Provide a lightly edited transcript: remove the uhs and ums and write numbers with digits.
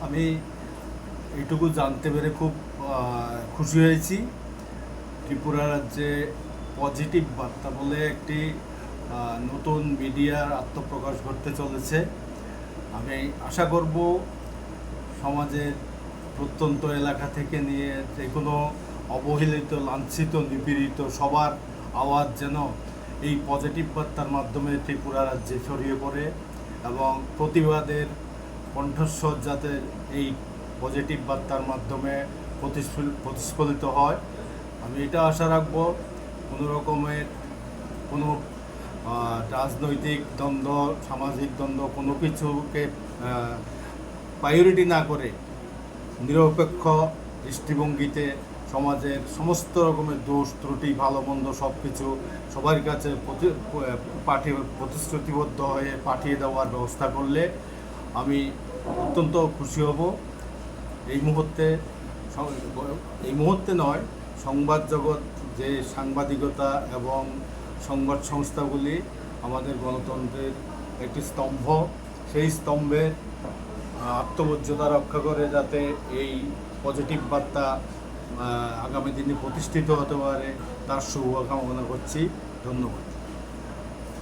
আমি এইটুকু জানতে পেরে খুব খুশি হয়েছি। ত্রিপুরা রাজ্যে পজিটিভ বার্তা বলে একটি নতুন মিডিয়ার আত্মপ্রকাশ ঘটতে চলেছে। আমি আশা করব সমাজের প্রত্যন্ত এলাকা থেকে নিয়ে যে কোনো অবহেলিত, লাঞ্ছিত, নিপীড়িত সবার আওয়াজ যেন এই পজিটিভ বার্তার মাধ্যমে ত্রিপুরা রাজ্যে ছড়িয়ে পড়ে এবং প্রতিবাদের কণ্ঠস্বর যাতে এই পজিটিভ বার্তার মাধ্যমে প্রতিস্ফলিত হয়। আমি এটা আশা রাখবো কোনো রকমের কোনো রাজনৈতিক দ্বন্দ্ব, সামাজিক দ্বন্দ্ব কোনো কিছুকে প্রায়োরিটি না করে নিরপেক্ষ দৃষ্টিভঙ্গিতে সমাজের সমস্ত রকমের দোষ ত্রুটি ভালো মন্দ সব কিছু সবার কাছে প্রতিশ্রুতিবদ্ধ হয়ে পাঠিয়ে দেওয়ার ব্যবস্থা করলে আমি অত্যন্ত খুশি হব। এই মুহূর্তে নয়, সংবাদ জগৎ যে সাংবাদিকতা এবং সংবাদ সংস্থাগুলি আমাদের গণতন্ত্রের একটি স্তম্ভ, সেই স্তম্ভের আত্মমর্যাদা রক্ষা করে যাতে এই পজিটিভ বার্তা আগামী দিনে প্রতিষ্ঠিত হতে পারে তার শুভকামনা করছি। ধন্যবাদ।